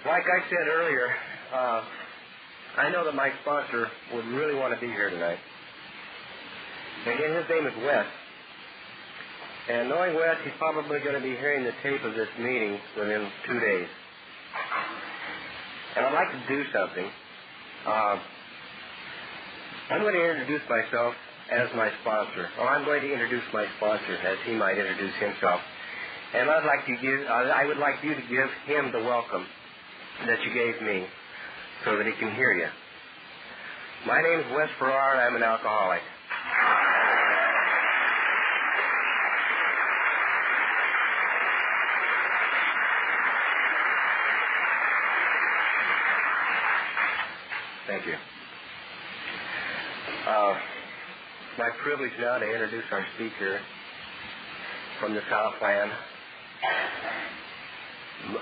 Like I said earlier, I know that my sponsor would really want to be here tonight. And again, his name is Wes. And knowing Wes, he's probably going to be hearing the tape of this meeting within 2 days. And I'd like to do something. I'm going to introduce myself as my sponsor. Or I'm going to introduce my sponsor as he might introduce himself. And I would like you to give him the welcome that you gave me so that he can hear you. My name is Wes Farrar. I'm an alcoholic. Thank you. It's my privilege now to introduce our speaker from the Southland,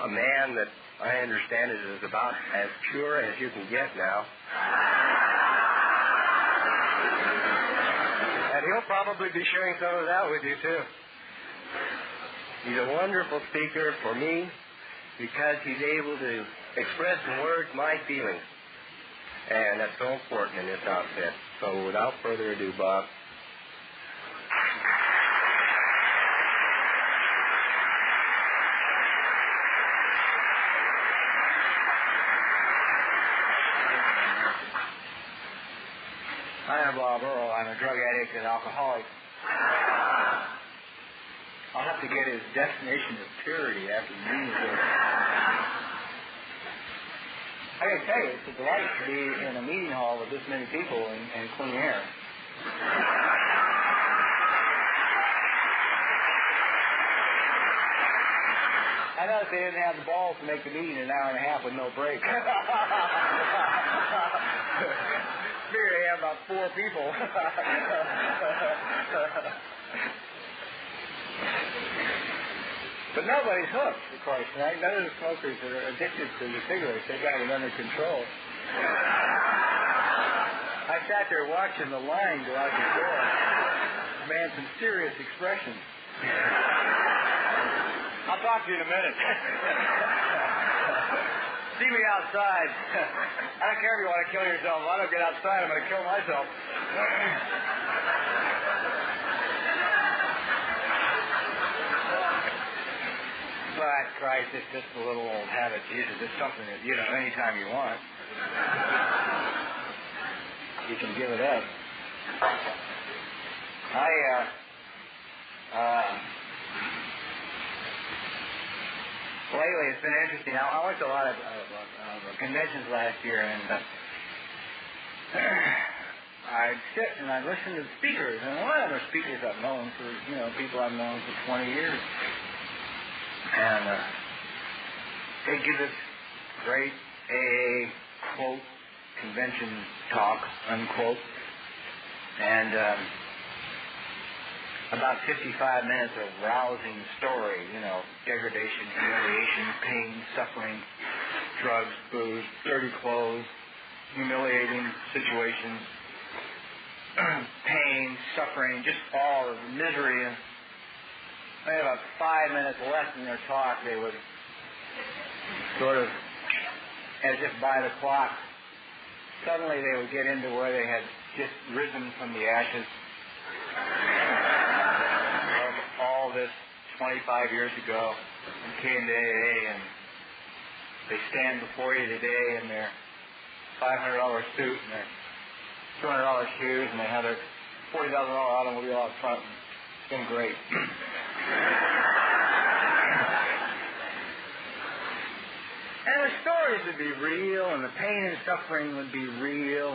a man that I understand is about as pure as you can get now. And he'll probably be sharing some of that with you, too. He's a wonderful speaker for me because he's able to express in words my feelings. And that's so important in this outfit. So without further ado, Bob. I'm Bob Earl. I'm a drug addict and alcoholic. I'll have to get his definition of purity after the meeting is over. I gotta tell you, it's a delight to be in a meeting hall with this many people and clean air. I noticed they didn't have the balls to make the meeting an hour and a half with no break. Figured they have about 4 people. But nobody's hooked, of course, tonight. None of the smokers that are addicted to the cigarettes. They got it under control. I sat there watching the line go out the door. Man, some serious expression. I'll talk to you in a minute. See me outside. I don't care if you want to kill yourself. If I don't get outside, I'm going to kill myself. But, Christ, it's just a little old habit. Jesus, it's something that, anytime you want, you can give it up. Lately, it's been interesting. I went to a lot of conventions last year, and I'd sit and I'd listen to the speakers. And a lot of them are speakers I've known for, people I've known for 20 years. And they give this great AA quote, convention talk, unquote. And about 55 minutes of rousing story, degradation, humiliation, pain, suffering, drugs, booze, dirty clothes, humiliating situations, pain, suffering, just all of misery. And they had about 5 minutes left in their talk. They would sort of, as if by the clock, suddenly they would get into where they had just risen from the ashes of all this 25 years ago and came to AA, and they stand before you today in their $500 suit and their $200 shoes, and they have their $40,000 automobile out front. It's been great. And the stories would be real, and the pain and suffering would be real,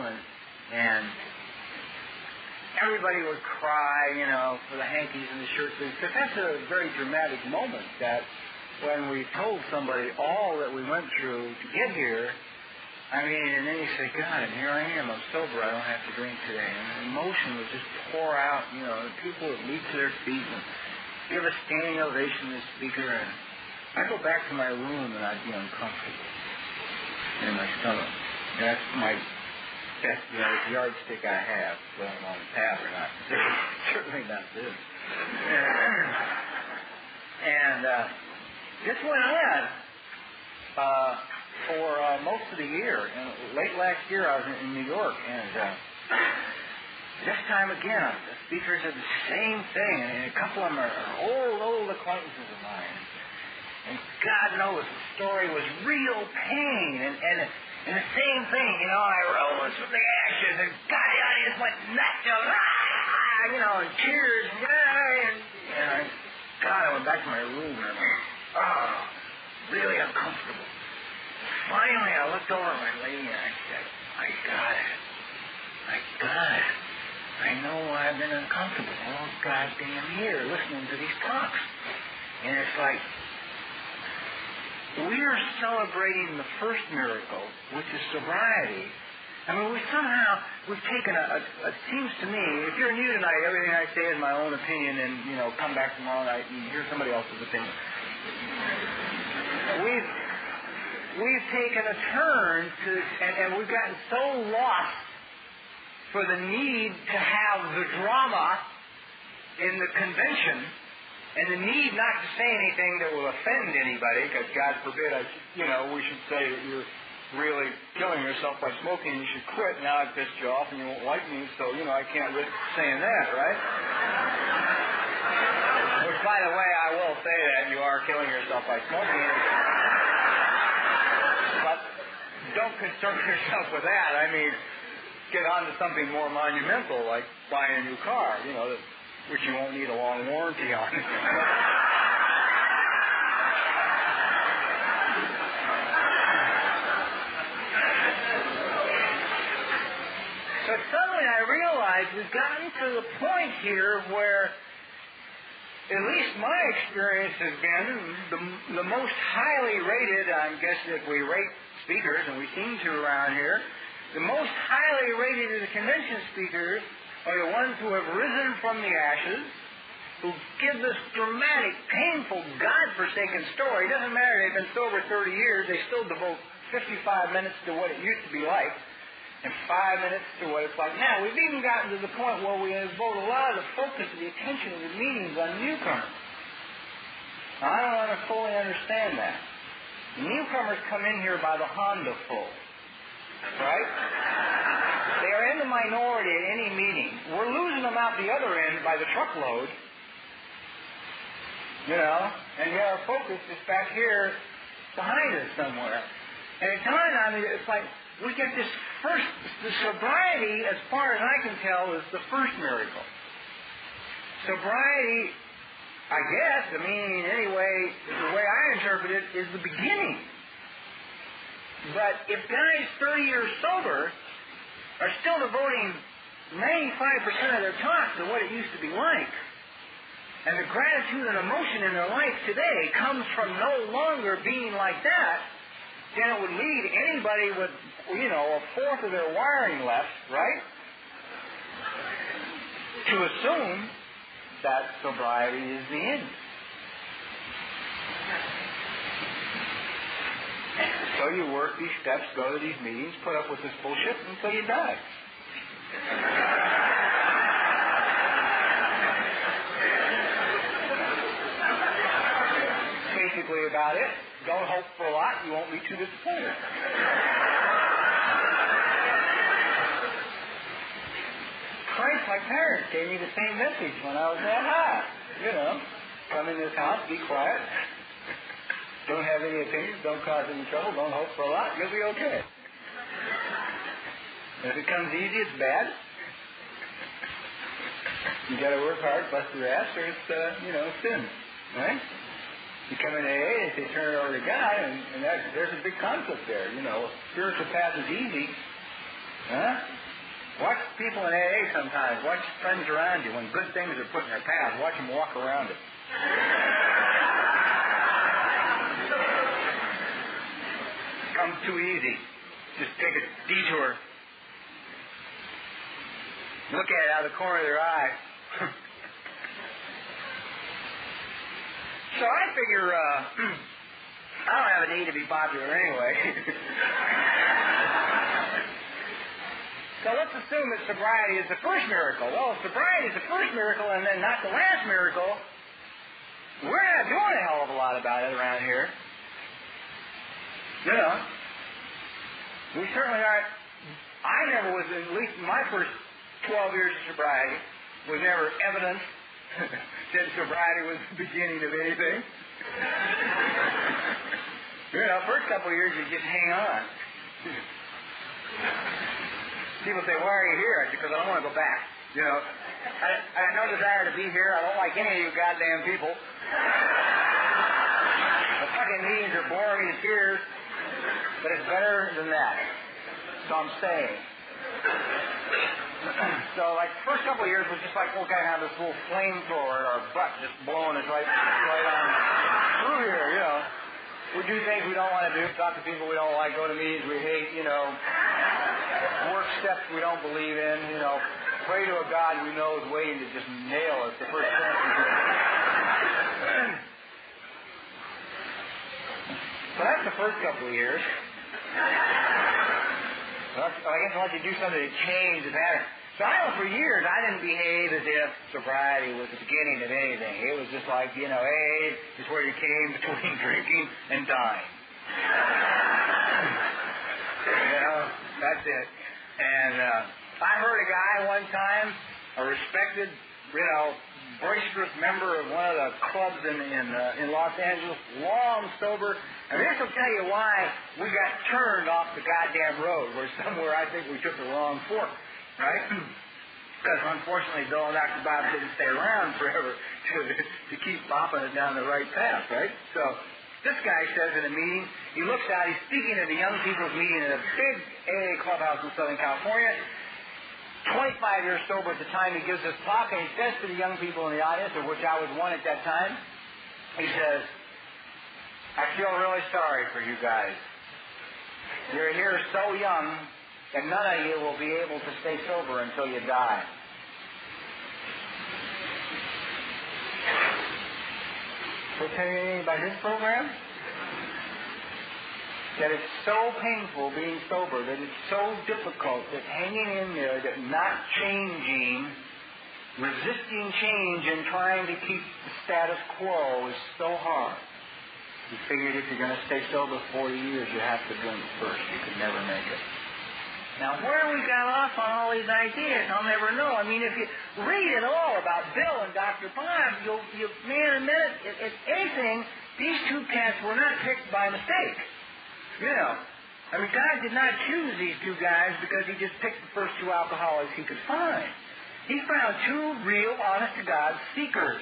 and everybody would cry, for the hankies and the shirt sleeves. Because that's a very dramatic moment, that when we told somebody all that we went through to get here, and then you say, God, and here I am, I'm sober, I don't have to drink today. And the emotion would just pour out, and people would leap to their feet and give a standing ovation to the speaker, and I'd go back to my room and I'd be uncomfortable in my stomach. That's my best yardstick I have, whether I'm on the path or not. Certainly not this. And this went on for most of the year. And late last year, I was in New York, and this time again, the speaker said the same thing, and a couple of them are old acquaintances of mine. And God knows the story was real pain, and the same thing, I rose from the ashes, and God, the audience went nuts, and cheers, and I went back to my room, and I went, really uncomfortable. Finally, I looked over at my lady, and I said, I got it. I know I've been uncomfortable all goddamn year listening to these talks. And it's like, we're celebrating the first miracle, which is sobriety. I mean, we've taken it seems to me, if you're new tonight, everything I say is my own opinion, and, come back tomorrow night and hear somebody else's opinion. We've taken a turn and we've gotten so lost for the need to have the drama in the convention, and the need not to say anything that will offend anybody, because God forbid, we should say that you're really killing yourself by smoking, you should quit. Now I pissed you off and you won't like me, so, I can't risk saying that, right? Which, by the way, I will say that you are killing yourself by smoking. But don't concern yourself with that. I mean, get on to something more monumental, like buying a new car, which you won't need a long warranty on. So suddenly I realized we've gotten to the point here where, at least my experience has been, the most highly rated, I'm guessing if we rate speakers, and we seem to around here, the most highly rated of the convention speakers are the ones who have risen from the ashes, who give this dramatic, painful, God-forsaken story. It doesn't matter, they've been sober 30 years, they still devote 55 minutes to what it used to be like, and 5 minutes to what it's like now. We've even gotten to the point where we devote a lot of the focus of the attention of the meetings on newcomers. Now, I don't fully understand that. The newcomers come in here by the Honda full. Right? They are in the minority at any meeting. We're losing them out the other end by the truckload. And yet our focus is back here behind us somewhere. And at times, it's like we get this the sobriety, as far as I can tell, is the first miracle. Sobriety, I guess, anyway, the way I interpret it, is the beginning. But if guys 30 years sober are still devoting 95% of their talk to what it used to be like, and the gratitude and emotion in their life today comes from no longer being like that, then it would lead anybody with, a fourth of their wiring left, right, to assume that sobriety is the end. So you work these steps, go to these meetings, put up with this bullshit until you die. Basically about it. Don't hope for a lot, you won't be too disappointed. Christ, my parents gave me the same message when I was that high. Come in this house, be quiet. Don't have any opinions, don't cause any trouble, don't hope for a lot, you'll be okay. If it comes easy, it's bad. You gotta work hard, bust your ass, or it's, sin. Right? You come in AA, and they turn it over to God, and there's a big conflict there. Spiritual path is easy. Huh? Watch people in AA sometimes. Watch friends around you. When good things are put in their path, watch them walk around it. Comes too easy. Just take a detour. Look at it out of the corner of their eye. So I figure, I don't have a need to be popular anyway. So let's assume that sobriety is the first miracle. Well, if sobriety is the first miracle and then not the last miracle, we're not doing a hell of a lot about it around here. We certainly aren't. I never was, at least in my first 12 years of sobriety, was never evidence that sobriety was the beginning of anything. First couple of years you just hang on. People say, why are you here? I said, because I don't want to go back. I have no desire to be here. I don't like any of you goddamn people. The fucking meetings are boring me to tears, but it's better than that. So I'm staying. So, the first couple of years was just like, okay, have this little flamethrower at our butt just blowing us right on through here, We do things we don't want to do, talk to people we don't like, go to meetings we hate, work steps we don't believe in, pray to a God we know is waiting to just nail us the first chance we get. So that's the first couple of years. I guess I'll let you do something to change the pattern. So I know for years I didn't behave as if sobriety was the beginning of anything. It was just like, hey, it's where you came between drinking and dying. That's it. And I heard a guy one time, a respected, boisterous member of one of the clubs in Los Angeles, long sober. And this will tell you why we got turned off the goddamn road, where somewhere I think we took the wrong fork, right? Because unfortunately Bill and Dr. Bob didn't stay around forever to keep bopping it down the right path, right? So this guy says in a meeting, he looks out, he's speaking at a young people's meeting in a big AA clubhouse in Southern California, 25 years sober at the time he gives this talk, and he says to the young people in the audience, of which I was one at that time, he says, I feel really sorry for you guys. You're here so young that none of you will be able to stay sober until you die. Will I tell you anything about his program? That it's so painful being sober, that it's so difficult, that hanging in there, that not changing, resisting change and trying to keep the status quo is so hard. He figured if you're going to stay sober 40 years, you have to drink first. You could never make it. Now, where we got off on all these ideas, I'll never know. I mean, if you read it all about Bill and Dr. Bob, man, if anything, these two cats were not picked by mistake. God did not choose these two guys because he just picked the first two alcoholics he could find. He found two real, honest-to-God seekers.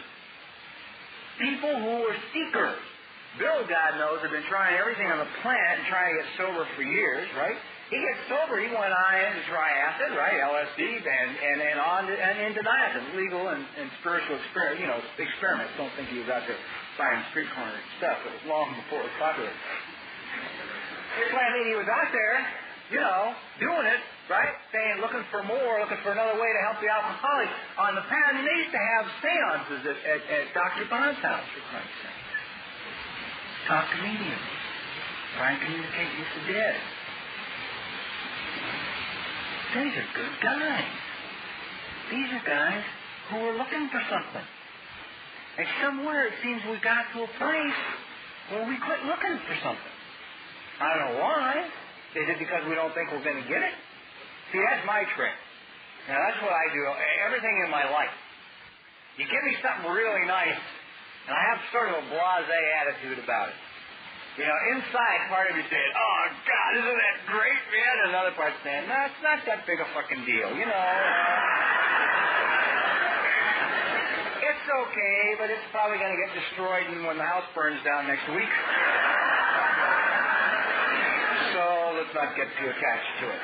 People who were seekers. Bill, God knows, had been trying everything on the planet and trying to get sober for years, right? He gets sober, he went on into try acid, right? LSD, and on and into niacin, legal and spiritual experiments. Don't think he was out there buying street corner stuff. It was long before it was popular. He was out there, doing it, right? Saying, looking for more, looking for another way to help the alcoholics on the path. And they used to have seances at Dr. Bond's house, for Christ's sake. Talk to mediums. Try and communicate with the dead. These are good guys. These are guys who are looking for something. And somewhere it seems we got to a place where we quit looking for something. I don't know why. Is it because we don't think we're going to get it? See, that's my trick. Now, that's what I do. Everything in my life. You give me something really nice, and I have sort of a blasé attitude about it. Inside, part of you saying, oh, God, isn't that great, man? And another part saying, no, it's not that big a fucking deal, It's okay, but it's probably going to get destroyed when the house burns down next week. So let's not get too attached to it,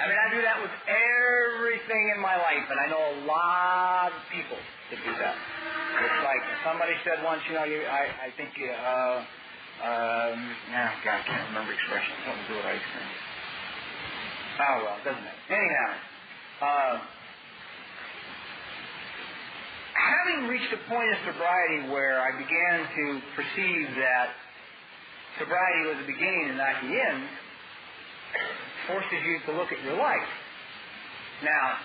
I do that with everything in my life, and I know a lot of people that do that. It's like somebody said once, I think, God, I can't remember expression. Something to do with ice cream. Oh, well, doesn't matter. Anyhow, having reached a point of sobriety where I began to perceive that sobriety was the beginning and not the end, forces you to look at your life. Now,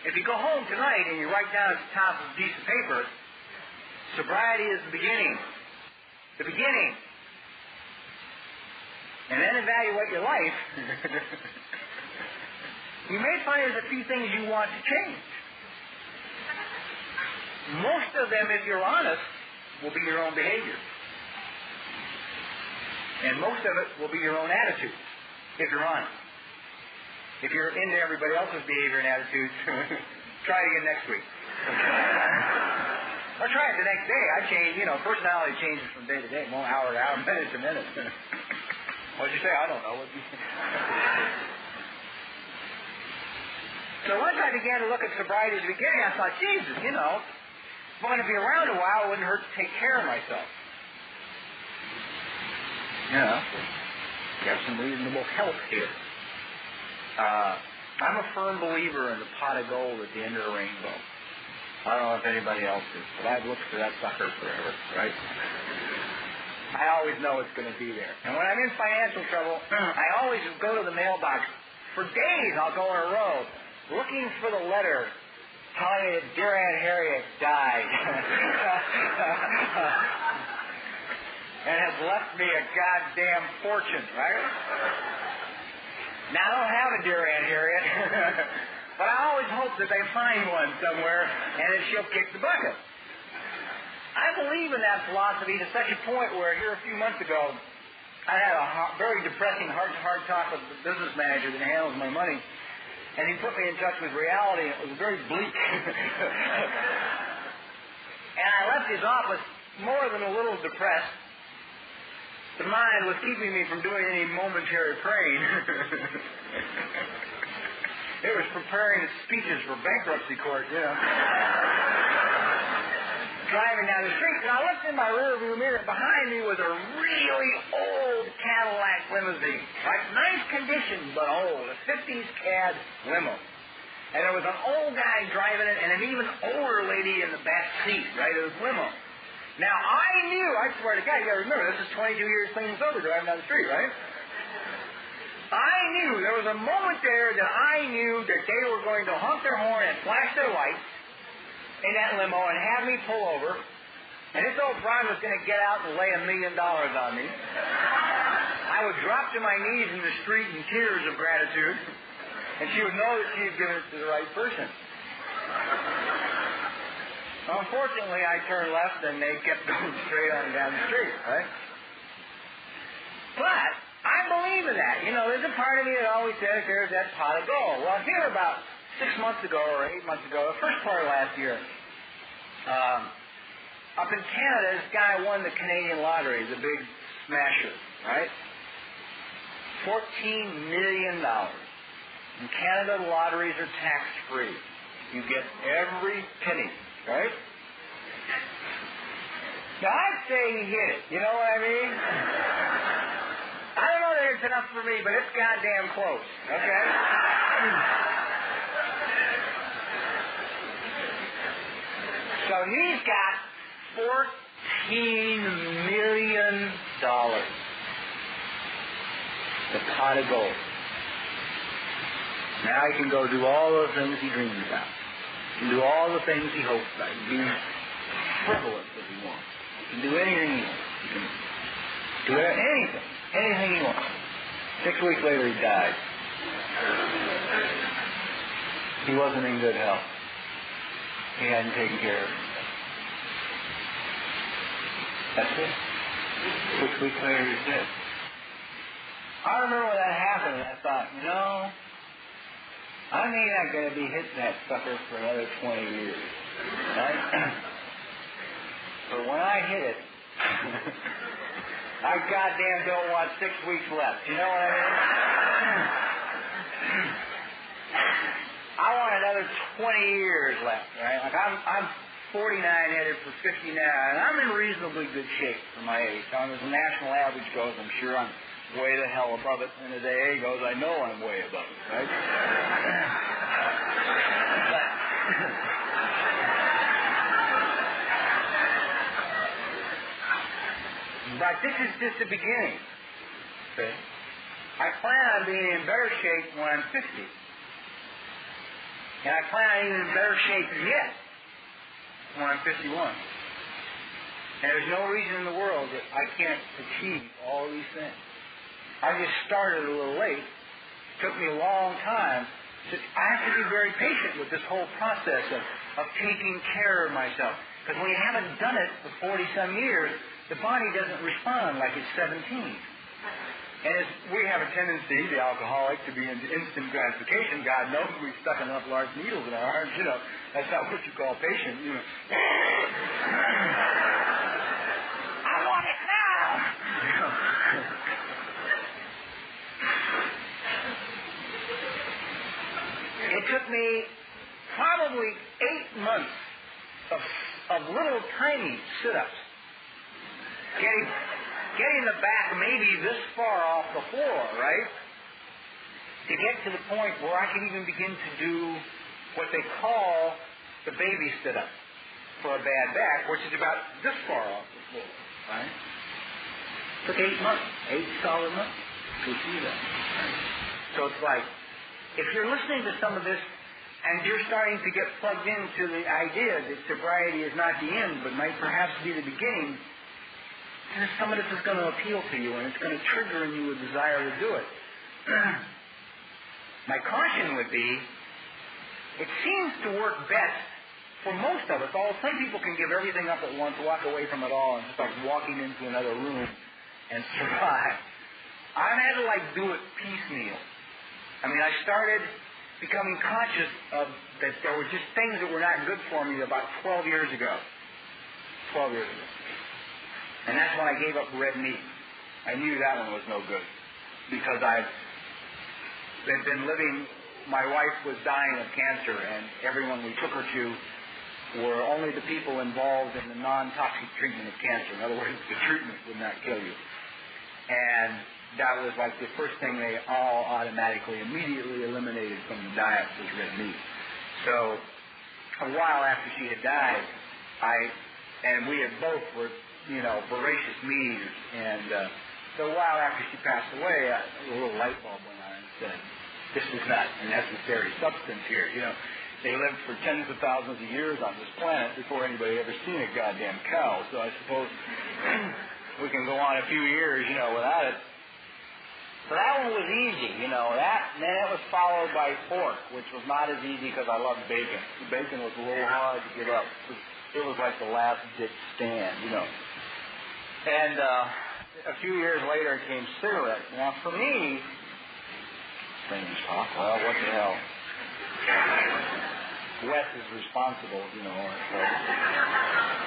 if you go home tonight and you write down at the top of a piece of paper, sobriety is the beginning. The beginning. and then evaluate your life, you may find there's a few things you want to change. Most of them, if you're honest, will be your own behavior. And most of it will be your own attitude, if you're honest. If you're into everybody else's behavior and attitudes, try it again next week. Or try it the next day. I change, personality changes from day to day, more hour to hour, minute to minute. What'd you say? I don't know. What'd you say? So once I began to look at sobriety at the beginning, I thought, Jesus, if I'm going to be around a while, it wouldn't hurt to take care of myself. Have some reasonable help here. I'm a firm believer in the pot of gold at the end of the rainbow. I don't know if anybody else is, but I've looked for that sucker forever, right? I always know it's going to be there. And when I'm in financial trouble, I always go to the mailbox. For days I'll go in a row looking for the letter telling me that dear Aunt Harriet died and has left me a goddamn fortune, right? Now, I don't have a dear Aunt Harriet, but I always hope that they find one somewhere and that she'll kick the bucket. I believe in that philosophy to such a point where here a few months ago, I had a very depressing heart-to-heart talk with the business manager that handles my money, and he put me in touch with reality, and it was very bleak. And I left his office more than a little depressed. The mind was keeping me from doing any momentary praying. It was preparing its speeches for bankruptcy court, Driving down the street, and I looked in my rearview mirror. Behind me was a really old Cadillac limousine. Like nice condition, but old. A 50s Cad limo. And there was an old guy driving it and an even older lady in the back seat, right, of the limo. Now, I swear to God, you gotta remember, this is 22 years clean and sober driving down the street, right? I knew, there was a moment there that I knew that they were going to honk their horn and flash their lights in that limo and have me pull over, and this old broad was going to get out and lay $1 million on me. I would drop to my knees in the street in tears of gratitude, and she would know that she had given it to the right person. Unfortunately, I turned left and they kept going straight on down the street, right? But I believe in that. There's a part of me that always says there's that pot of gold. Well, here about 6 months ago or 8 months ago, the first part of last year, up in Canada, this guy won the Canadian lottery, the big smasher, right? $14 million. In Canada, the lotteries are tax-free. You get every penny. Right? Now, I'd say he hit it. You know what I mean? I don't know that it's enough for me, but it's goddamn close. Okay? So he's got $14 million. The pot of gold. Now he can go do all those things he dreams about. He can do all the things he hopes about. He can be frivolous if he wants. He can do anything he wants. He can do anything he wants. 6 weeks later he died. He wasn't in good health. He hadn't taken care of himself. That's it. 6 weeks later he's dead. I remember when that happened and I thought, I may not going to be hitting that sucker for another 20 years. Right? But when I hit it, I goddamn don't want 6 weeks left. You know what I mean? I want another 20 years left, right? Like I'm 49 headed for 59, and I'm in reasonably good shape for my age. As the national average goes, I'm sure I'm way the hell above it. And as AA goes, I know I'm way above it, right? But this is just the beginning. Okay? I plan on being in better shape when I'm 50. And I plan on being in better shape yet when I'm 51. And there's no reason in the world that I can't achieve all these things. I just started a little late. It took me a long time. I have to be very patient with this whole process of taking care of myself. Because when you haven't done it for 40-some years, the body doesn't respond like it's 17. And we have a tendency, the alcoholic, to be into instant gratification. God knows we've stuck enough large needles in our arms. That's not what you call patient. I want it now. It took me probably 8 months of little tiny sit-ups, getting the back maybe this far off the floor, right? To get to the point where I could even begin to do what they call the baby sit-up for a bad back, which is about this far off the floor, right? It took 8 months, 8 solid months to see that. Right? So it's like, if you're listening to some of this and you're starting to get plugged into the idea that sobriety is not the end, but might perhaps be the beginning, some of this is going to appeal to you, and it's going to trigger in you a desire to do it. My caution would be, it seems to work best for most of us. Some people can give everything up at once, walk away from it all, and just like walking into another room and survive. I've had to do it piecemeal. I started becoming conscious of that there were just things that were not good for me about 12 years ago. 12 years ago. And that's when I gave up red meat. I knew that one was no good. Because I've been living, my wife was dying of cancer, and everyone we took her to were only the people involved in the non-toxic treatment of cancer. In other words, the treatment would not kill you. And that was like the first thing they all automatically, immediately eliminated from the diet was red meat. So a while after she had died, and we had both were, voracious meat eaters. And so a while after she passed away, a little light bulb went on and said, this was not a necessary substance here. They lived for tens of thousands of years on this planet before anybody ever seen a goddamn cow. So I suppose we can go on a few years, without it. So that one was easy, and then it was followed by pork, which was not as easy because I loved bacon. The bacon was a little hard to give up. It was like the last ditch stand, And a few years later came cigarettes. Now for me, strange talk, well, what the hell? Wes is responsible, so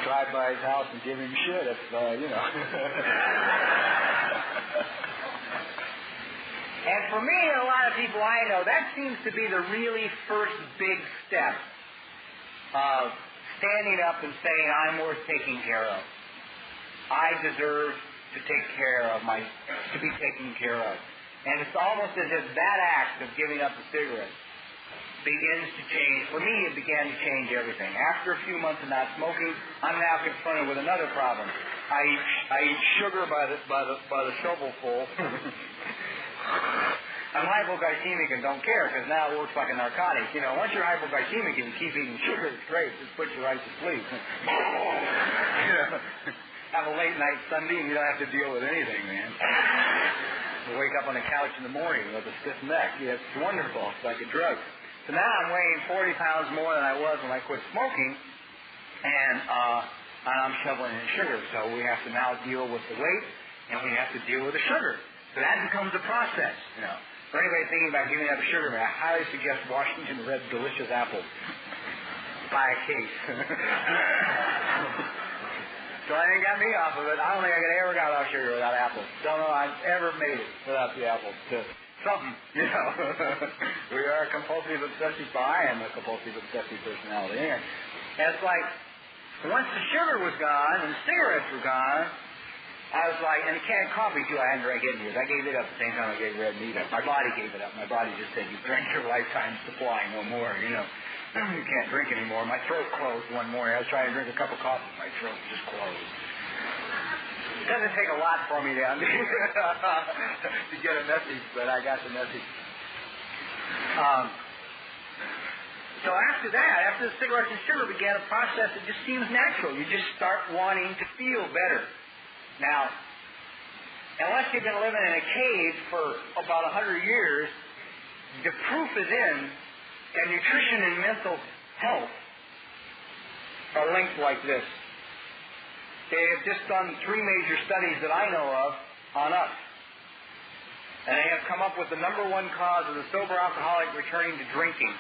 drive by his house and give him shit if, And for me and a lot of people I know, that seems to be the really first big step of standing up and saying, I'm worth taking care of. I deserve to take care of to be taken care of. And it's almost as if that act of giving up the cigarette begins to change. For me, it began to change everything. After a few months of not smoking, I'm now confronted with another problem. I eat sugar by the shovelful. I'm hypoglycemic and don't care because now it works like a narcotic. Once you're hypoglycemic and you keep eating sugar, it's great. It just puts you right to sleep. Have a late night Sunday and you don't have to deal with anything, man. You wake up on the couch in the morning with a stiff neck. It's wonderful. It's like a drug. So now I'm weighing 40 pounds more than I was when I quit smoking, and I'm shoveling in sugar. So we have to now deal with the weight, and we have to deal with the sugar. So that becomes a process, For anybody thinking about giving up sugar, I highly suggest Washington Red Delicious apples. Buy a case. So I think got me off of it. I don't think I could ever got off sugar without apples. Don't know I've ever made it without the apples. Something, We are a compulsive obsessive. I am a compulsive obsessive personality. And it's like, once the sugar was gone and the cigarettes were gone, I was like, and the can of coffee too, I hadn't drank it in years. I gave it up at the same time I gave red meat up. My body gave it up. My body just said, you drank your lifetime supply, no more, You can't drink anymore. My throat closed one morning. I was trying to drink a cup of coffee. My throat just closed. It doesn't take a lot for me to get a message, but I got the message. So after that, after the cigarettes and sugar began a process that just seems natural. You just start wanting to feel better. Now, unless you've been living in a cave for about 100 years, the proof is in that nutrition and mental health are linked like this. They have just done 3 major studies that I know of on us. And they have come up with the number 1 cause of the sober alcoholic returning to drinking.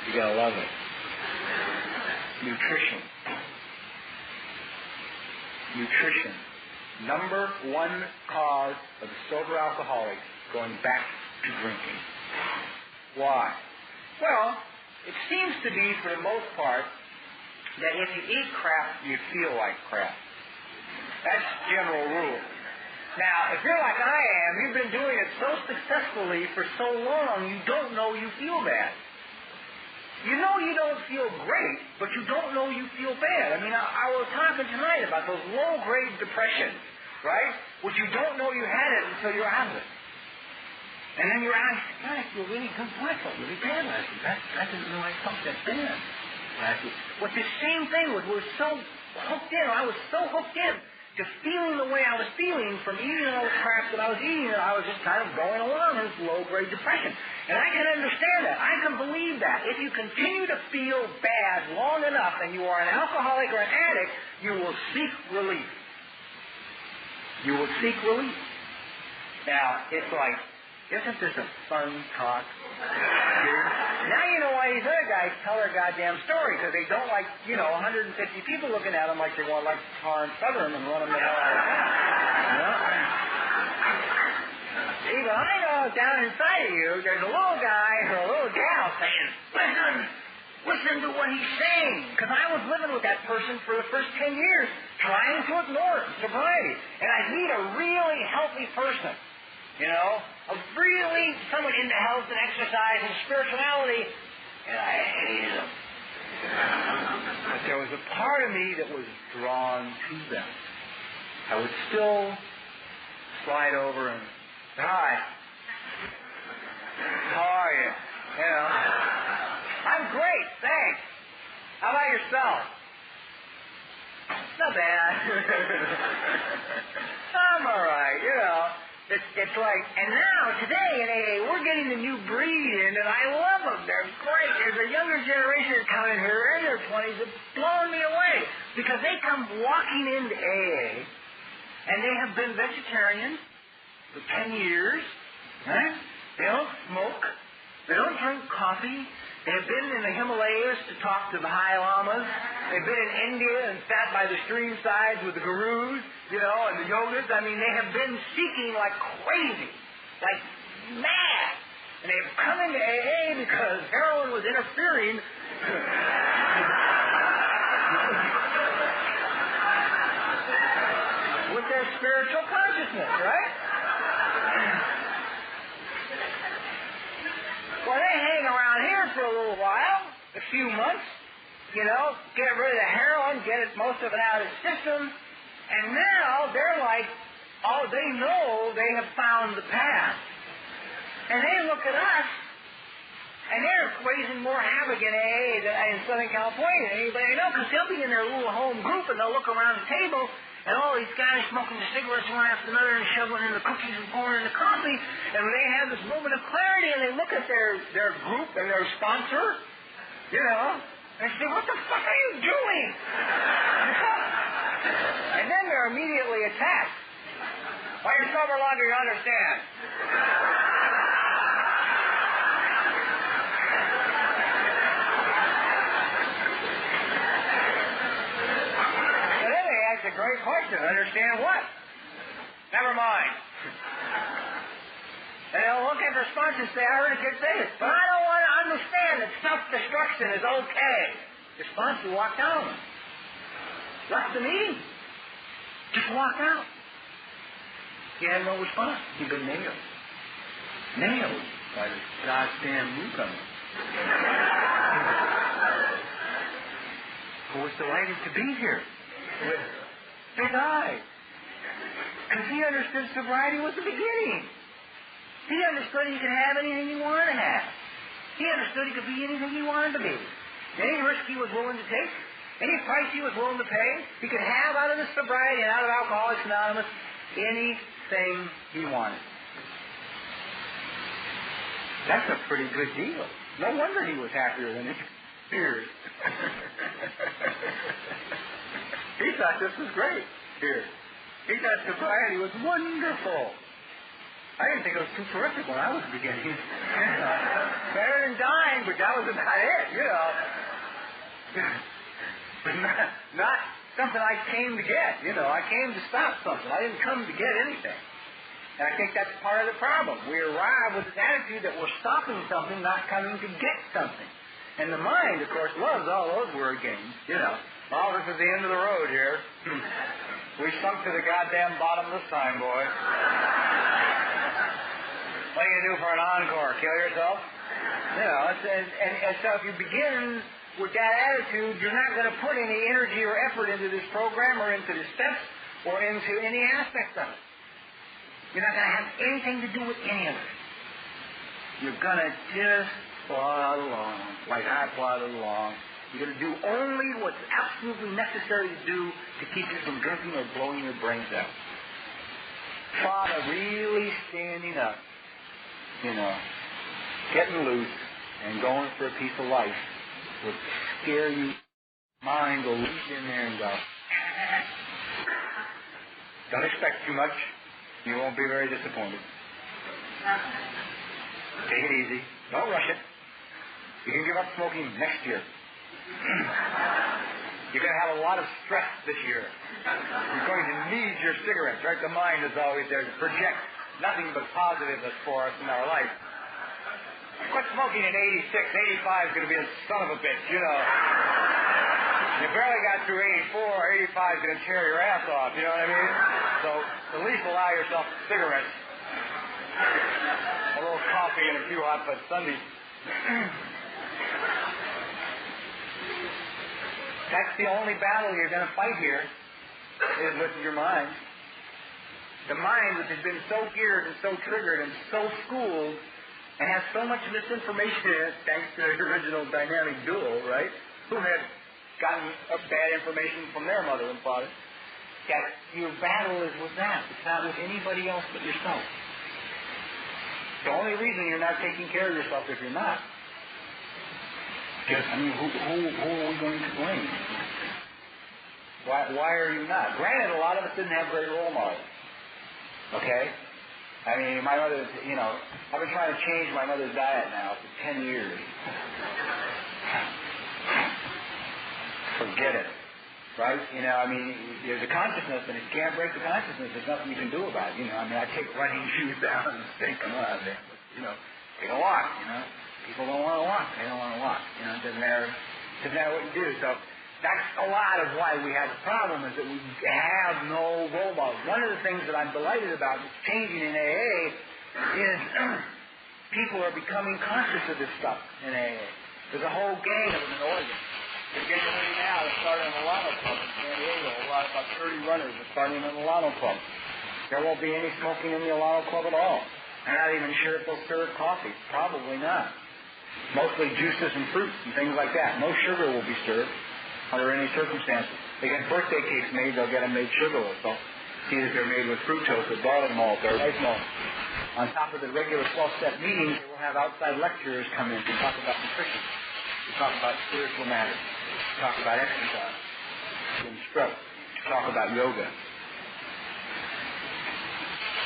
You gotta love it. Nutrition. Nutrition. Number 1 cause of the sober alcoholic going back to drinking. Why? Well, it seems to be, for the most part, that if you eat crap, you feel like crap. That's the general rule. Now, if you're like I am, you've been doing it so successfully for so long, you don't know you feel bad. You know you don't feel great, but you don't know you feel bad. I mean, I was talking tonight about those low-grade depressions, right? Which you don't know you had it until you're out of it. And then you're out, God, I feel really good. Boy, I felt really bad last week. I didn't know I felt that bad last week. But the same thing was so hooked in. I was so hooked in to feeling the way I was feeling from eating all the crap that I was eating, that I was just kind of going along in this low-grade depression. And I can understand that. I can believe that. If you continue to feel bad long enough and you are an alcoholic or an addict, you will seek relief. You will seek relief. Now, it's like, isn't this a fun talk? Now you know why these other guys tell their goddamn story, because they don't like, 150 people looking at them like they want to tar and feather them and run them the hell out of town. Even I know down inside of you, there's a little guy or a little gal saying, listen to what he's saying. Because I was living with that person for the first 10 years, trying to ignore sobriety. And I meet a really healthy person. Someone into health and exercise and spirituality, and I hated them. But there was a part of me that was drawn to them. I would still slide over and, hi, how are you? I'm great, thanks. How about yourself? Not bad. I'm all right, It's like, and now, today in AA, we're getting the new breed in, and I love them. They're great. There's a younger generation coming here in their 20s that's blowing me away. Because they come walking into AA, and they have been vegetarian for 10 years, right? They don't smoke. They don't drink coffee. They have been in the Himalayas to talk to the high lamas. They've been in India and sat by the stream sides with the gurus, and the yogas. I mean, they have been seeking like crazy, like mad. And they've come into AA because heroin was interfering with their spiritual consciousness, right? Well, they hang around here for a little while, a few months, get rid of the heroin, get most of it out of the system, and now they're like, they know they have found the path. And they look at us, and they're raising more havoc in AA than in Southern California than anybody know, because they'll be in their little home group, and they'll look around the table, and all these guys smoking the cigarettes one after another and shoveling in the cookies and pouring in the coffee, and when they have this moment of clarity and they look at their group and their sponsor, and they say, what the fuck are you doing? And then they're immediately attacked. Why you're sober longer, you understand. That's a great question. Understand what? Never mind. And they'll look at their sponsor and say, I heard a kid say this, but I don't want to understand that self-destruction is okay. The sponsor walked out. Left the meeting. Just walked out. He had no response. He'd been nailed. Nailed by this goddamn newcomer. Who was delighted to be here with big eyes. Because he understood sobriety was the beginning. He understood he could have anything he wanted to have. He understood he could be anything he wanted to be. Any risk he was willing to take, Any price he was willing to pay, he could have out of the sobriety and out of Alcoholics Anonymous anything he wanted. That's a pretty good deal. No wonder he was happier than his peers. He thought this was great here. He thought sobriety was wonderful. I didn't think it was too terrific when I was beginning. Better than dying, but that was about it, But not something I came to get, I came to stop something. I didn't come to get anything. And I think that's part of the problem. We arrive with this attitude that we're stopping something, not coming to get something. And the mind, of course, loves all those word games, Oh, this is the end of the road here. We sunk to the goddamn bottom this time, boy. What are you going to do for an encore? Kill yourself? And so if you begin with that attitude, you're not going to put any energy or effort into this program or into the steps or into any aspect of it. You're not going to have anything to do with any of it. You're going to just plod along, like I plodded along. You're going to do only what's absolutely necessary to do to keep you from drinking or blowing your brains out. Thought of really standing up, getting loose and going for a piece of life would scare you. Mind will leap in there and go. Don't expect too much. You won't be very disappointed. Take it easy. Don't rush it. You can give up smoking next year. You're going to have a lot of stress this year. You're going to need your cigarettes, right? The mind is always there to project nothing but positiveness for us in our life. Quit smoking at 86. 85 is going to be a son of a bitch, You barely got through 84. 85 is going to tear your ass off, you know what I mean? So at least allow yourself cigarettes. A little coffee and a few hot fudge sundaes. That's the only battle you're going to fight here, is with your mind. The mind, which has been so geared and so triggered and so schooled and has so much misinformation in it, thanks to the original dynamic duo, right? Who had gotten bad information from their mother and father. That your battle is with that. It's not with anybody else but yourself. The only reason you're not taking care of yourself if you're not. Who are we going to blame? Why are you not? Granted, a lot of us didn't have great role models. Okay? I mean, my mother, I've been trying to change my mother's diet now for 10 years. Forget it. Right? There's a consciousness, and if you can't break the consciousness, there's nothing you can do about it. I take running shoes down and say, come on, man. Take a walk, People don't want to walk. They don't want to walk. It doesn't matter what you do. So that's a lot of why we have a problem, is that we have no role models. One of the things that I'm delighted about that's changing in AA is people are becoming conscious of this stuff in AA. There's a whole gang of them in Oregon. They're getting ready now to start an Alano Club in San Diego. About 30 runners are starting an Alano Club. There won't be any smoking in the Alano Club at all. I'm not even sure if they'll serve coffee. Probably not. Mostly juices and fruits and things like that. No sugar will be served under any circumstances. They get birthday cakes made, they'll get them made sugarless. So see that they're made with fructose or garlic malt or rice malt. On top of the regular 12-step meetings, they will have outside lecturers come in to talk about nutrition, to talk about spiritual matters, to talk about exercise, to instruct, to talk about yoga.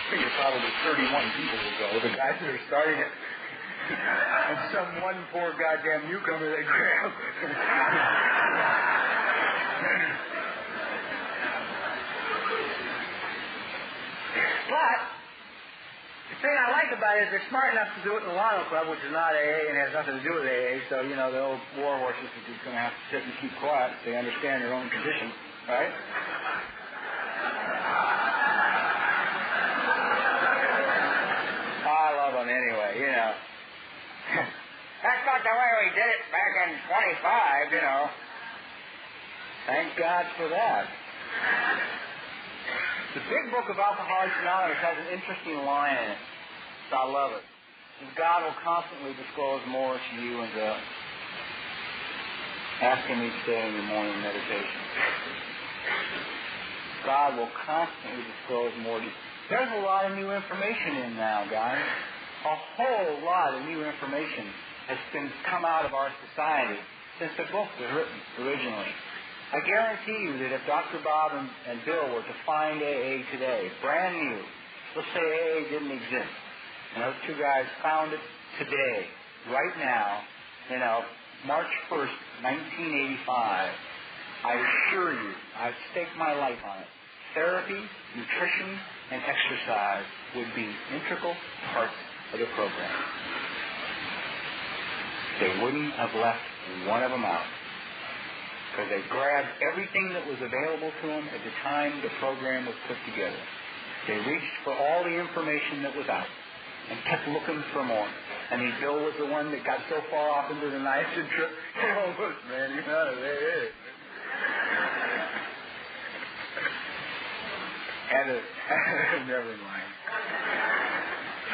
I think probably 31 people will go. The guys that are starting it. And some one poor goddamn newcomer they grab. But the thing I like about it is they're smart enough to do it in the Alano Club, which is not AA and has nothing to do with AA. So, the old war horses are just going to have to sit and keep quiet if they understand their own condition, right? I love them anyway, That's not the way we did it back in 25, Thank God for that. The big book of Alcoholics Anonymous has an interesting line in it. So I love it. God will constantly disclose more to you and Ask Him each day in your morning meditation. God will constantly disclose more to you. There's a lot of new information in now, guys. A whole lot of new information has come out of our society since the book was written originally. I guarantee you that if Dr. Bob and Bill were to find AA today, brand new, let's say AA didn't exist, and those two guys found it today, right now, March 1st, 1985, I assure you, I'd stake my life on it. Therapy, nutrition, and exercise would be integral parts of the program. They wouldn't have left one of them out, because they grabbed everything that was available to them at the time the program was put together. They reached for all the information that was out and kept looking for more. I mean, Bill was the one that got so far off into the night and he almost ran him out of there. Never mind.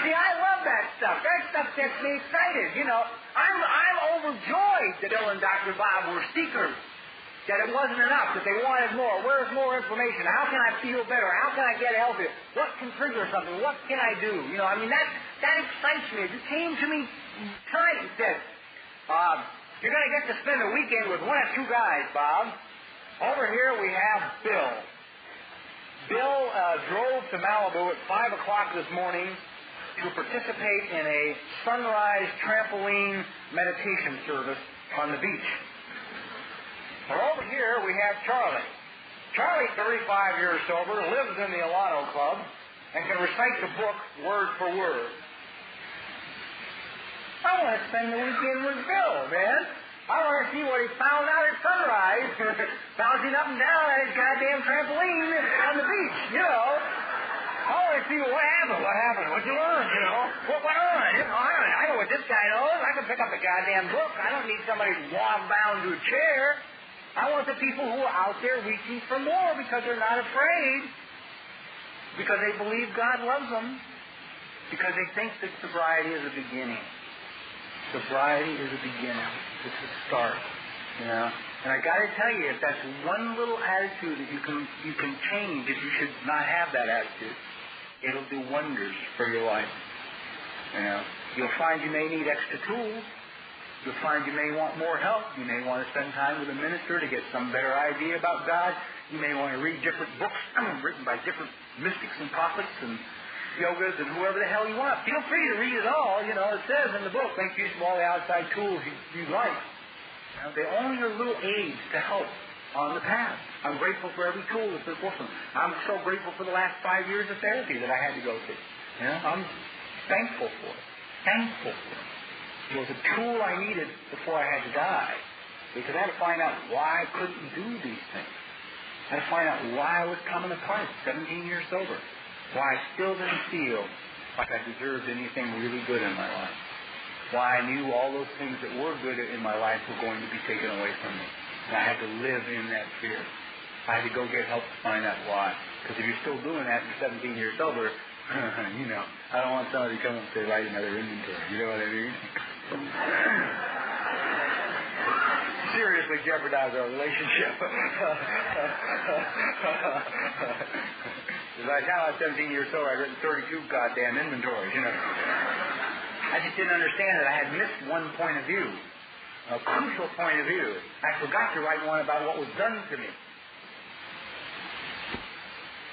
See, I love that stuff. That stuff gets me excited. I'm overjoyed that Bill and Dr. Bob were seekers. That it wasn't enough, that they wanted more. Where's more information? How can I feel better? How can I get healthier? What can trigger something? What can I do? That excites me. It came to me tonight and said, you're going to get to spend a weekend with one of two guys, Bob. Over here we have Bill. Bill drove to Malibu at 5 o'clock this morning to participate in a sunrise trampoline meditation service on the beach. Well, over here we have Charlie. Charlie, 35 years sober, lives in the Alano Club and can recite the book word for word. I want to spend the weekend with Bill, man. I want to see what he found out at sunrise, bouncing up and down on his goddamn trampoline on the beach, I want to see what happened. What happened? What'd you learn, What went on? I know what this guy knows. I can pick up the goddamn book. I don't need somebody walk bound to a chair. I want the people who are out there reaching for more because they're not afraid, because they believe God loves them, because they think that sobriety is a beginning. Sobriety is a beginning. It's a start, And I got to tell you, if that's one little attitude that you can change, if you should not have that attitude, it'll do wonders for your life. You'll find you may need extra tools. You'll find you may want more help. You may want to spend time with a minister to get some better idea about God. You may want to read different books written by different mystics and prophets and yogas and whoever the hell you want. Feel free to read it all. It says in the book, make use of all the outside tools you like. They only are little aids to help on the path. I'm grateful for every tool that's been forthcoming. I'm so grateful for the last 5 years of therapy that I had to go through. I'm thankful for it. Thankful for it. It was a tool I needed before I had to die, because I had to find out why I couldn't do these things. I had to find out why I was coming apart 17 years sober, why I still didn't feel like I deserved anything really good in my life, why I knew all those things that were good in my life were going to be taken away from me. And I had to live in that fear. I had to go get help to find out why. Because if you're still doing that and you're 17 years sober, I don't want somebody to come and say, write another inventory. You know what I mean? Seriously jeopardize our relationship. By the time I was 17 years old, I'd written 32 goddamn inventories, I just didn't understand that I had missed one point of view, a crucial point of view. I forgot to write one about what was done to me.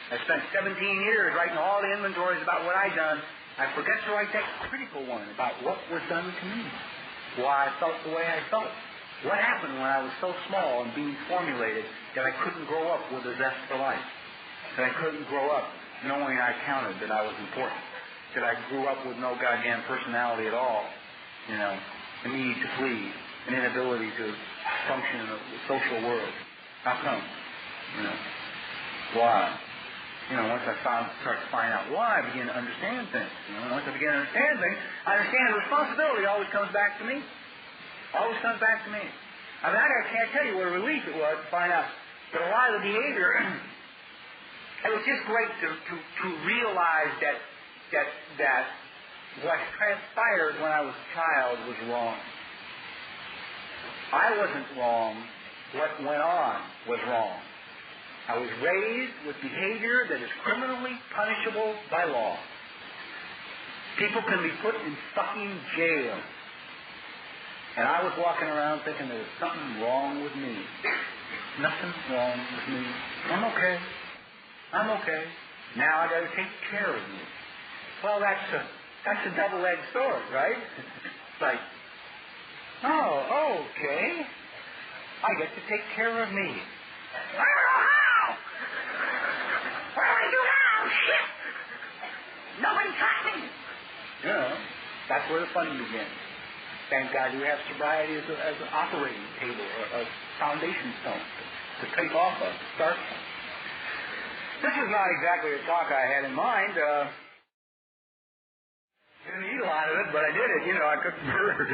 I spent 17 years writing all the inventories about what I'd done. I forgot to write that critical one about what was done to me, why I felt the way I felt. What happened when I was so small and being formulated that I couldn't grow up with a zest for life, that I couldn't grow up knowing I counted, that I was important, that I grew up with no goddamn personality at all, a need to please, an inability to function in the social world. How come? Why? Once I start to find out why, I begin to understand things. Once I begin to understand things, I understand the responsibility always comes back to me. Always comes back to me. I can't tell you what a relief it was to find out that a lot of the behavior, it was just great to realize that what transpired when I was a child was wrong. I wasn't wrong. What went on was wrong. I was raised with behavior that is criminally punishable by law. People can be put in fucking jail. And I was walking around thinking there was something wrong with me. Nothing wrong with me. I'm okay. I'm okay. Now I got to take care of me. Well, that's a double-edged sword, right? It's like, oh, okay. I get to take care of me. I don't know how. What do I do now? Shit. Nobody taught me. You know, that's where the fun begins. Thank God you have sobriety as an operating table, a foundation stone to take off of, to start from. This is not exactly the talk I had in mind. Didn't eat a lot of it, but I did it. You know, I cooked bird.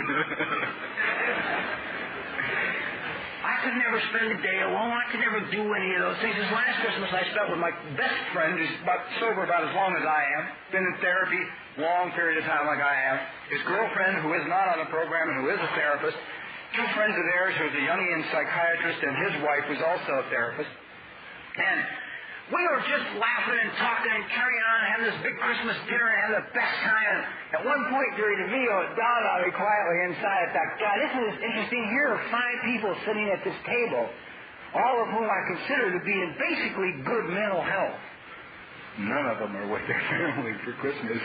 I could never spend a day alone. I could never do any of those things. This last Christmas I spent with my best friend, who's sober about as long as I am, been in therapy long period of time like I am, his girlfriend, who is not on the program and who is a therapist, two friends of theirs who's a Jungian psychiatrist, and his wife, who's also a therapist. And we were just laughing and talking and carrying on and having this big Christmas dinner and having the best time. At one point during the meal, it dawned on me quietly inside, I thought, God, this is interesting. Here are 5 people sitting at this table, all of whom I consider to be in basically good mental health. None of them are with their family for Christmas.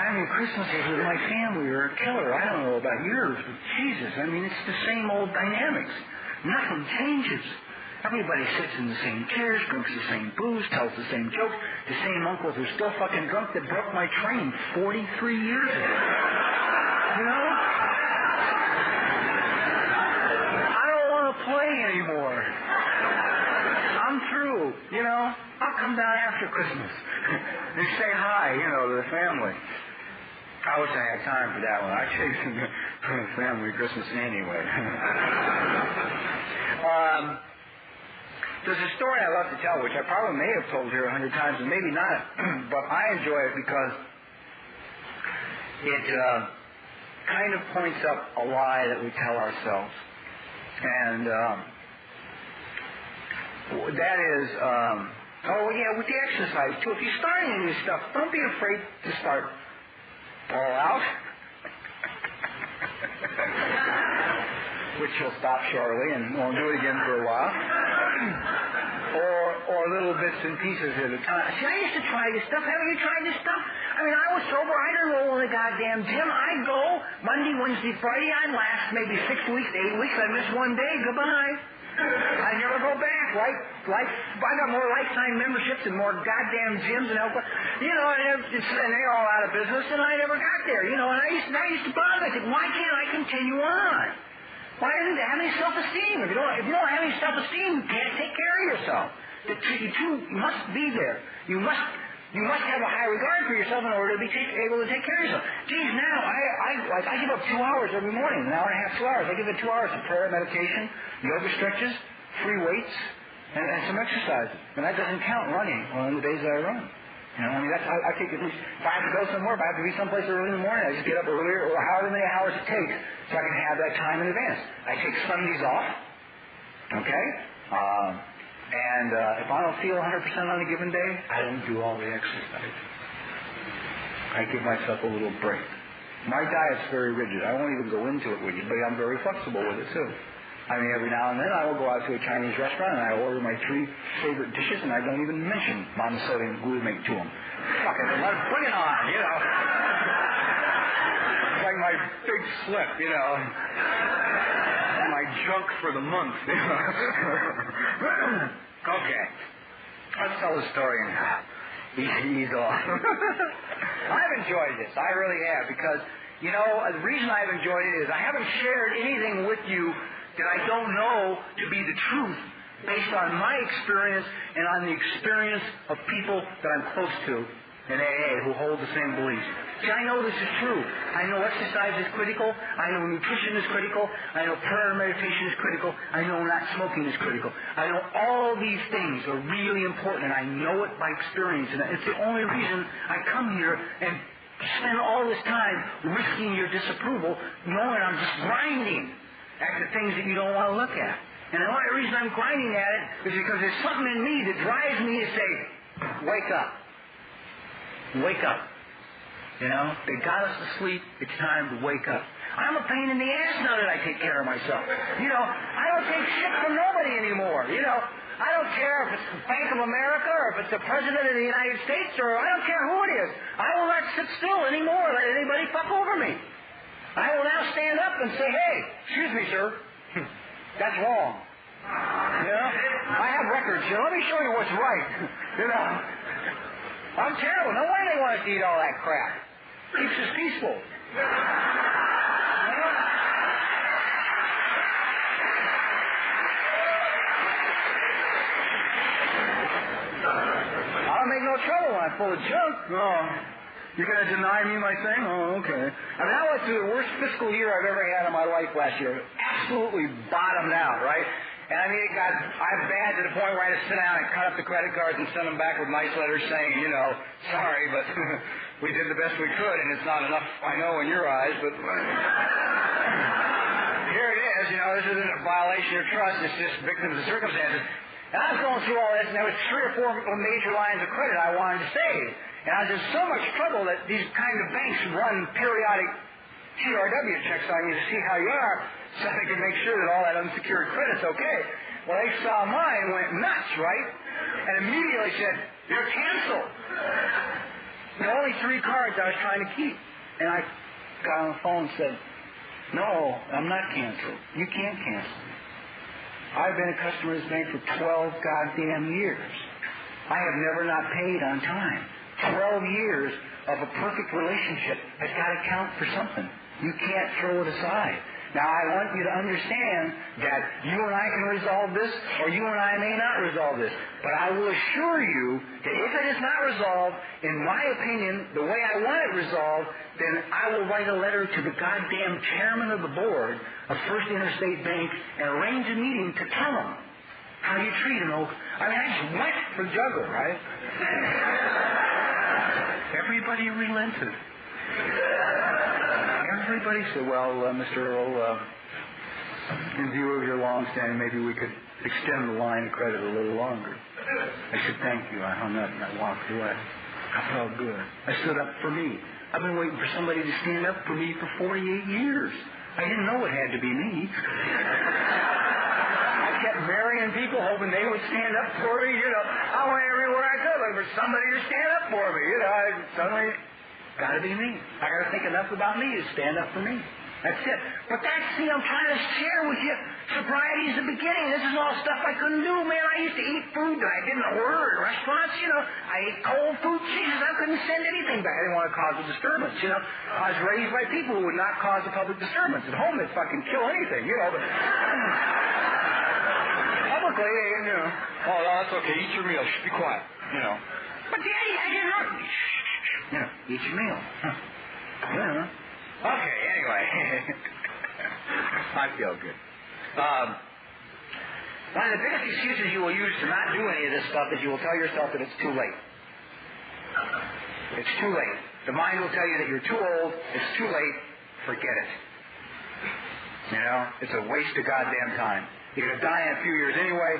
Having Christmases with my family are a killer. I don't know about yours, but Jesus, I mean, it's the same old dynamics. Nothing changes. Everybody sits in the same chairs, drinks the same booze, tells the same jokes. The same uncles who are still fucking drunk that broke my train 43 years ago. You know? I don't want to play anymore. I'm through, you know. I'll come down after Christmas and say hi, you know, to the family. I wish I had time for that one. I chased the family Christmas anyway. There's a story I love to tell, which I probably may have told here 100 times, and maybe not, but I enjoy it because it kind of points up a lie that we tell ourselves. And that is, with the exercise, too. If you're starting any new stuff, don't be afraid to start all out. Which will stop shortly and won't do it again for a while. Or little bits and pieces at a time. See, I used to try this stuff. Haven't you tried this stuff? I mean, I was sober. I didn't roll in the goddamn gym. I'd go Monday, Wednesday, Friday. I'd last maybe 6 weeks, 8 weeks. I'd miss one day. Goodbye. I'd never go back. I got more lifetime memberships and more goddamn gyms and alcohol. You know, and they're all out of business, and I never got there. You know, and I used to bother. I said, why can't I continue on? Why isn't there any self-esteem? If you don't have any self-esteem, you can't take care of yourself. The two must be there. You must have a high regard for yourself in order to be able to take care of yourself. Geez, now I give up 2 hours every morning, an hour and a half, 2 hours. I give it 2 hours of prayer, meditation, yoga stretches, free weights, and some exercises. And that doesn't count running on the days that I run. You know, I mean, I take at least, if I have to go somewhere, if I have to be someplace early in the morning, I just get up earlier, or however many hours it takes, so I can have that time in advance. I take Sundays off, okay? And if I don't feel 100% on a given day, I don't do all the exercise. I give myself a little break. My diet's very rigid. I won't even go into it with you, but I'm very flexible with it, too. I mean, every now and then I will go out to a Chinese restaurant and I order my 3 favorite dishes and I don't even mention monosodium glutamate to them. Fuck it, bring it on, you know. It's like my big slip, you know. My junk for the month, you know. Okay. Let's tell the story now. He's off. I've enjoyed this. I really have because, you know, the reason I've enjoyed it is I haven't shared anything with you that I don't know to be the truth based on my experience and on the experience of people that I'm close to in AA who hold the same beliefs. See, I know this is true. I know exercise is critical. I know nutrition is critical. I know prayer and meditation is critical. I know not smoking is critical. I know all these things are really important, and I know it by experience. And it's the only reason I come here and spend all this time risking your disapproval, knowing I'm just grinding at the things that you don't want to look at. And the only reason I'm grinding at it is because there's something in me that drives me to say, wake up. Wake up. You know, they got us to sleep. It's time to wake up. I'm a pain in the ass now that I take care of myself. You know, I don't take shit from nobody anymore. You know, I don't care if it's Bank of America or if it's the President of the United States or I don't care who it is. I will not sit still anymore and let anybody fuck over me. I will now stand up and say, hey, excuse me, sir. That's wrong. You know, I have records. You know, let me show you what's right. You know, I'm terrible. No wonder they want us to eat all that crap. Keeps us peaceful. I don't make no trouble when I'm full of junk. Oh, you're going to deny me my thing? Oh, okay. I mean, I went through the worst fiscal year I've ever had in my life last year. Absolutely bottomed out, right? And I mean, I'm bad to the point where I had to sit down and cut up the credit cards and send them back with nice letters saying, you know, sorry, but we did the best we could, and it's not enough, I know, in your eyes, but here it is, you know, this isn't a violation of trust, it's just victims of circumstances. And I was going through all this, and there was 3 or 4 major lines of credit I wanted to save. And I was in so much trouble that these kind of banks run periodic TRW checks on you to see how you are, so they can make sure that all that unsecured credit's okay. Well, they saw mine, went nuts, right? And immediately said, you're canceled. There were only 3 cards I was trying to keep. And I got on the phone and said, no, I'm not canceled. You can't cancel me. I've been a customer of this bank for 12 goddamn years. I have never not paid on time. 12 years of a perfect relationship has got to count for something. You can't throw it aside. Now, I want you to understand that you and I can resolve this, or you and I may not resolve this. But I will assure you that if it is not resolved, in my opinion, the way I want it resolved, then I will write a letter to the goddamn chairman of the board of First Interstate Bank and arrange a meeting to tell him how you treat an old... I mean, I just went for the juggler, right? Everybody relented. Everybody said, well, Mr. Earl, in view of your long-standing, maybe we could extend the line of credit a little longer. I said, thank you. I hung up and I walked away. I felt good. I stood up for me. I've been waiting for somebody to stand up for me for 48 years. I didn't know it had to be me. I kept marrying people hoping they would stand up for me. You know, I went everywhere I could looking for somebody to stand up for me. You know, I suddenly... got to be me. I got to think enough about me to stand up for me. That's it. But that's, see, I'm trying to share with you. Sobriety is the beginning. This is all stuff I couldn't do, man. I used to eat food that I didn't order at restaurants, you know. I ate cold food. Jesus, I couldn't send anything back. I didn't want to cause a disturbance, you know. I was raised by people who would not cause a public disturbance. At home, they'd fucking kill anything, you know. But publicly, you know. Oh, no, that's okay. Eat your meal. Shh, be quiet, you know. But Daddy, I didn't know. You know, eat your meal. Huh. Yeah. Okay, anyway. I feel good. One of the biggest excuses you will use to not do any of this stuff is you will tell yourself that it's too late. It's too late. The mind will tell you that you're too old, it's too late, forget it. You know, it's a waste of goddamn time. You're going to die in a few years anyway.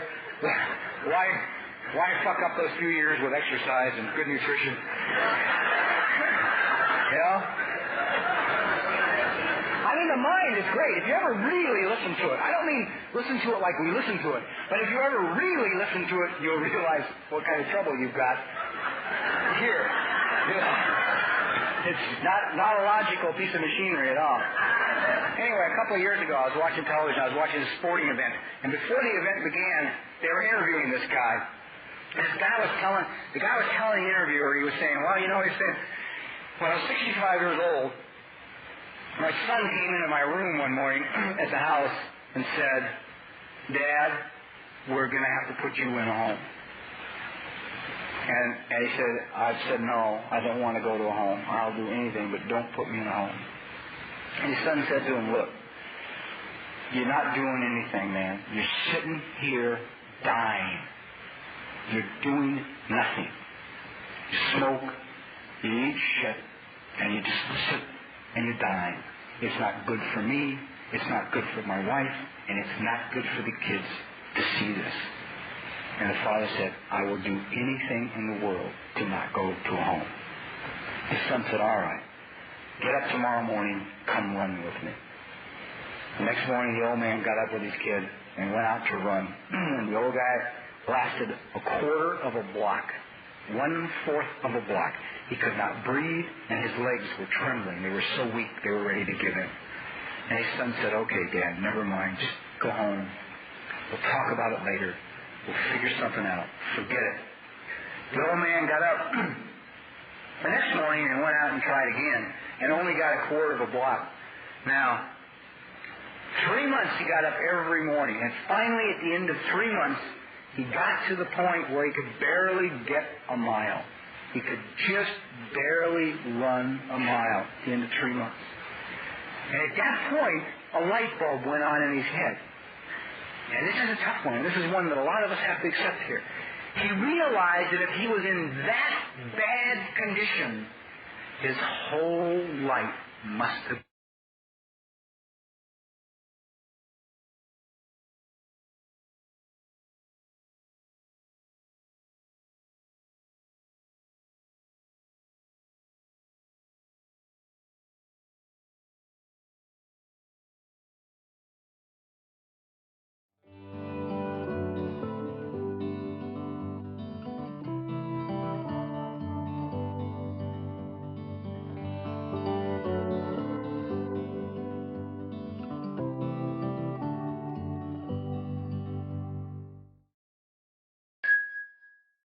Why fuck up those few years with exercise and good nutrition? You know? I mean, the mind is great. If you ever really listen to it, I don't mean listen to it like we listen to it, but if you ever really listen to it, you'll realize what kind of trouble you've got here. You know? It's not a logical piece of machinery at all. Anyway, a couple of years ago, I was watching television. I was watching a sporting event, and before the event began, they were interviewing this guy. The guy was telling the interviewer, he was saying, well, you know, he said, when I was 65 years old, my son came into my room one morning at the house and said, Dad, we're going to have to put you in a home. And he said, I said, no, I don't want to go to a home. I'll do anything, but don't put me in a home. And his son said to him, look, you're not doing anything, man. You're sitting here dying. You're doing nothing. You smoke, you eat shit, and you just sit and you dine. It's not good for me, it's not good for my wife, and it's not good for the kids to see this. And the father said, I will do anything in the world to not go to a home. His son said, all right, get up tomorrow morning, come run with me. The next morning, the old man got up with his kid and went out to run. And the old guy lasted a quarter of a block, 1/4 of a block. He could not breathe, and his legs were trembling. They were so weak, they were ready to give in. And his son said, okay, Dad, never mind. Just go home. We'll talk about it later. We'll figure something out. Forget it. The old man got up the next morning and went out and tried again, and only got a quarter of a block. Now, 3 months he got up every morning, and finally at the end of 3 months, he got to the point where he could barely get a mile. He could just barely run a mile at the end of 3 months. And at that point, a light bulb went on in his head. And this is a tough one. This is one that a lot of us have to accept here. He realized that if he was in that bad condition, his whole life must have